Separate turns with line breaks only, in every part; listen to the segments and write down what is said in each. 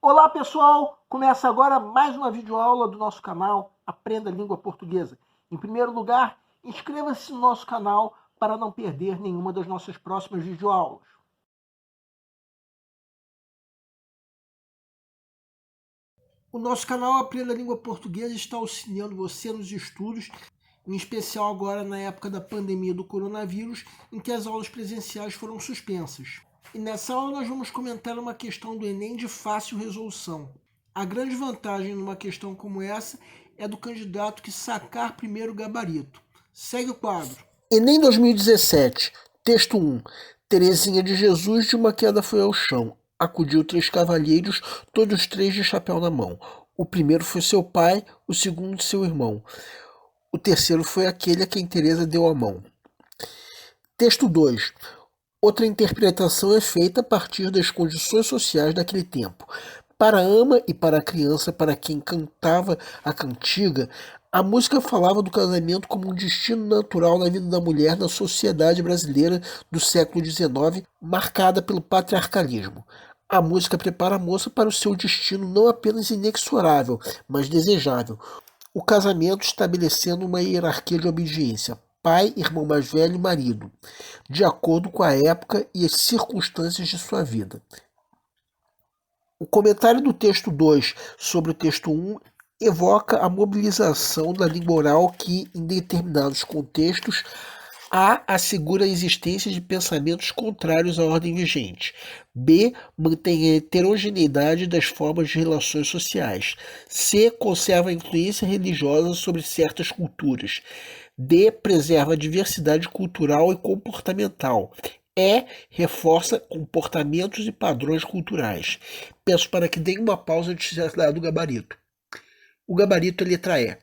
Olá pessoal, começa agora mais uma videoaula do nosso canal Aprenda Língua Portuguesa. Em primeiro lugar, inscreva-se no nosso canal para não perder nenhuma das nossas próximas videoaulas. O nosso canal Aprenda Língua Portuguesa está auxiliando você nos estudos, em especial agora na época da pandemia do coronavírus, em que as aulas presenciais foram suspensas. E nessa aula nós vamos comentar uma questão do Enem de fácil resolução. A grande vantagem numa questão como essa é do candidato que sacar primeiro o gabarito. Segue o quadro. Enem 2017, texto 1. Terezinha de Jesus de uma queda foi ao chão. Acudiu 3 cavalheiros, todos 3 de chapéu na mão. O primeiro foi seu pai, o segundo seu irmão. O terceiro foi aquele a quem Teresa deu a mão. Texto 2. Outra interpretação é feita a partir das condições sociais daquele tempo. Para a ama e para a criança para quem cantava a cantiga, a música falava do casamento como um destino natural na vida da mulher na sociedade brasileira do século XIX, marcada pelo patriarcalismo. A música prepara a moça para o seu destino não apenas inexorável, mas desejável. O casamento estabelecendo uma hierarquia de obediência. Pai, irmão mais velho e marido, de acordo com a época e as circunstâncias de sua vida. O comentário do texto 2 sobre o texto 1 evoca a mobilização da língua oral que, em determinados contextos, assegura a existência de pensamentos contrários à ordem vigente. B. Mantém a heterogeneidade das formas de relações sociais. C. Conserva a influência religiosa sobre certas culturas. D. Preserva a diversidade cultural e comportamental. E. Reforça comportamentos e padrões culturais. Peço para que deem uma pausa de ser dado o gabarito. O gabarito é letra E.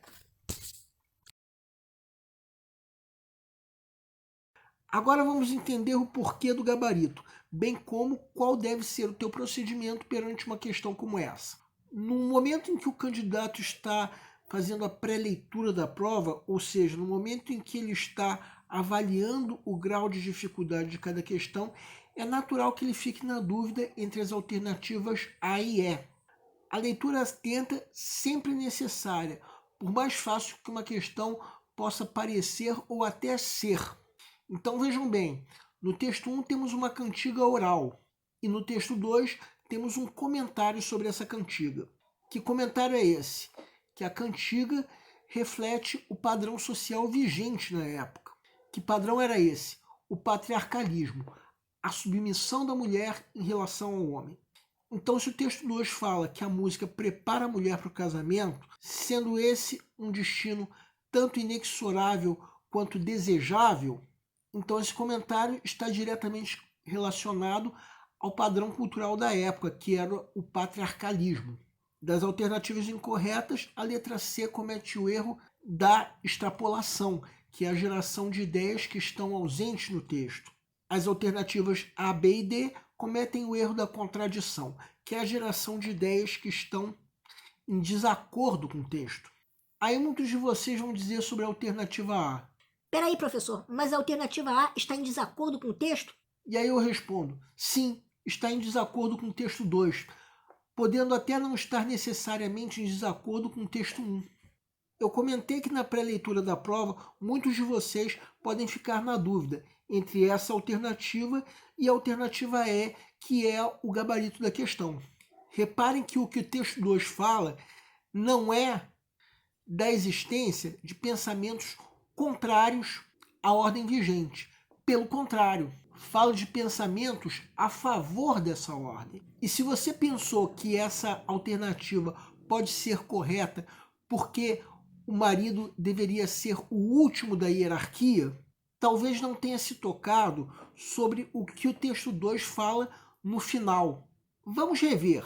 Agora vamos entender o porquê do gabarito, bem como qual deve ser o teu procedimento perante uma questão como essa. No momento em que o candidato está fazendo a pré-leitura da prova, ou seja, no momento em que ele está avaliando o grau de dificuldade de cada questão, é natural que ele fique na dúvida entre as alternativas A e E. A leitura atenta sempre é necessária, por mais fácil que uma questão possa parecer ou até ser. Então vejam bem, no texto 1 temos uma cantiga oral e no texto 2 temos um comentário sobre essa cantiga. Que comentário é esse? Que a cantiga reflete o padrão social vigente na época. Que padrão era esse? O patriarcalismo, a submissão da mulher em relação ao homem. Então, se o texto 2 fala que a música prepara a mulher para o casamento, sendo esse um destino tanto inexorável quanto desejável, então esse comentário está diretamente relacionado ao padrão cultural da época, que era o patriarcalismo. Das alternativas incorretas, a letra C comete o erro da extrapolação, que é a geração de ideias que estão ausentes no texto. As alternativas A, B e D cometem o erro da contradição, que é a geração de ideias que estão em desacordo com o texto. Aí muitos de vocês vão dizer sobre a alternativa A:
Peraí, professor, mas a alternativa A está em desacordo com o texto?
E aí eu respondo: sim, está em desacordo com o texto 2, podendo até não estar necessariamente em desacordo com o texto 1. Eu comentei que na pré-leitura da prova, muitos de vocês podem ficar na dúvida entre essa alternativa e a alternativa E, que é o gabarito da questão. Reparem que o texto 2 fala não é da existência de pensamentos contrários à ordem vigente. Pelo contrário, fala de pensamentos a favor dessa ordem. E se você pensou que essa alternativa pode ser correta porque o marido deveria ser o último da hierarquia, talvez não tenha se tocado sobre o que o texto 2 fala no final. Vamos rever.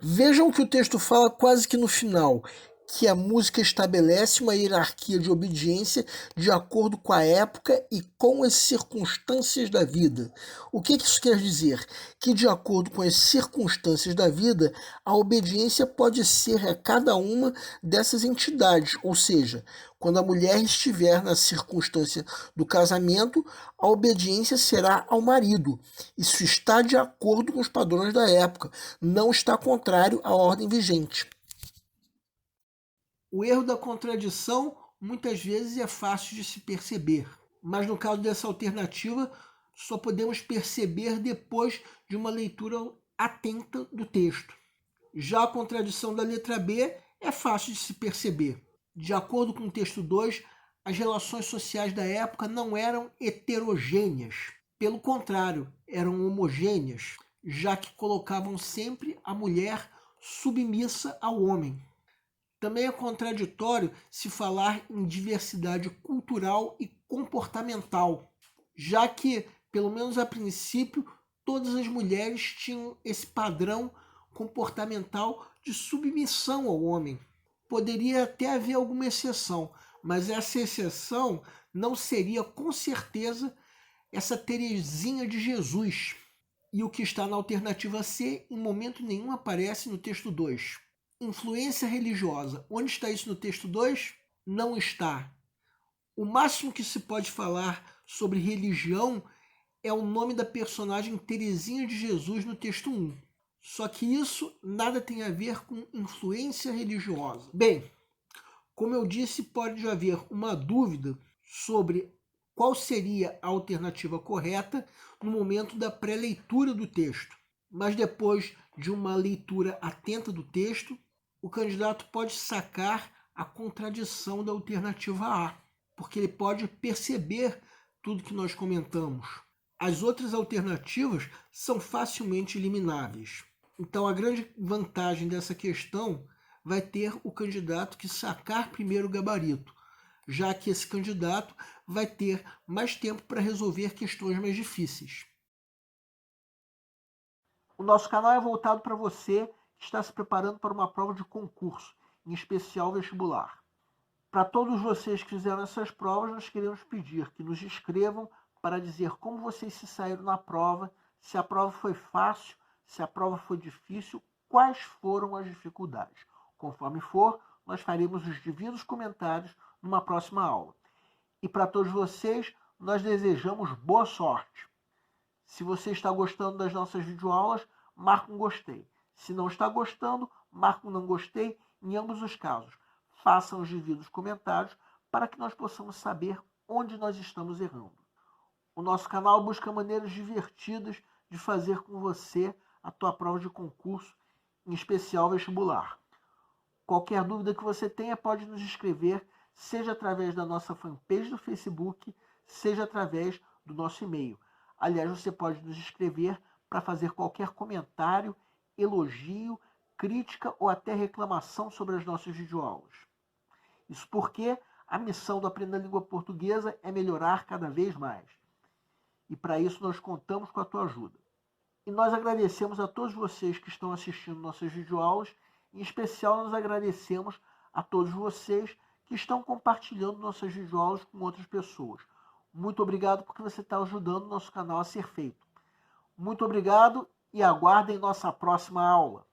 Vejam que o texto fala quase que no final. que a música estabelece uma hierarquia de obediência de acordo com a época e com as circunstâncias da vida. O que isso quer dizer? Que de acordo com as circunstâncias da vida, a obediência pode ser a cada uma dessas entidades, ou seja, quando a mulher estiver na circunstância do casamento, a obediência será ao marido. Isso está de acordo com os padrões da época, não está contrário à ordem vigente. O erro da contradição muitas vezes é fácil de se perceber, mas no caso dessa alternativa só podemos perceber depois de uma leitura atenta do texto. Já a contradição da letra B é fácil de se perceber. De acordo com o texto 2, as relações sociais da época não eram heterogêneas. Pelo contrário, eram homogêneas, já que colocavam sempre a mulher submissa ao homem. Também é contraditório se falar em diversidade cultural e comportamental, já que, pelo menos a princípio, todas as mulheres tinham esse padrão comportamental de submissão ao homem. Poderia até haver alguma exceção, mas essa exceção não seria com certeza essa Teresinha de Jesus. E o que está na alternativa C, em momento nenhum aparece no texto 2. Influência religiosa. Onde está isso no texto 2? Não está. O máximo que se pode falar sobre religião é o nome da personagem Teresinha de Jesus no texto 1. Só que isso nada tem a ver com influência religiosa. Bem, como eu disse, pode haver uma dúvida sobre qual seria a alternativa correta no momento da pré-leitura do texto. Mas depois de uma leitura atenta do texto, o candidato pode sacar a contradição da alternativa A, porque ele pode perceber tudo que nós comentamos. As outras alternativas são facilmente elimináveis. Então, a grande vantagem dessa questão vai ter o candidato que sacar primeiro o gabarito, já que esse candidato vai ter mais tempo para resolver questões mais difíceis. O nosso canal é voltado para você que está se preparando para uma prova de concurso, em especial vestibular. Para todos vocês que fizeram essas provas, nós queremos pedir que nos escrevam para dizer como vocês se saíram na prova, se a prova foi fácil, se a prova foi difícil, quais foram as dificuldades. Conforme for, nós faremos os devidos comentários numa próxima aula. E para todos vocês, nós desejamos boa sorte. Se você está gostando das nossas videoaulas, marque um gostei. Se não está gostando, marque um não gostei. Em ambos os casos, façam os devidos comentários para que nós possamos saber onde nós estamos errando. O nosso canal busca maneiras divertidas de fazer com você a tua prova de concurso, em especial vestibular. Qualquer dúvida que você tenha, pode nos escrever, seja através da nossa fanpage do Facebook, seja através do nosso e-mail. Aliás, você pode nos escrever para fazer qualquer comentário, elogio, crítica ou até reclamação sobre as nossas videoaulas. Isso porque a missão do Aprenda a Língua Portuguesa é melhorar cada vez mais. E para isso nós contamos com a tua ajuda. E nós agradecemos a todos vocês que estão assistindo nossas videoaulas. Em especial, nós agradecemos a todos vocês que estão compartilhando nossas videoaulas com outras pessoas. Muito obrigado porque você está ajudando o nosso canal a ser feito. Muito obrigado e aguardem nossa próxima aula.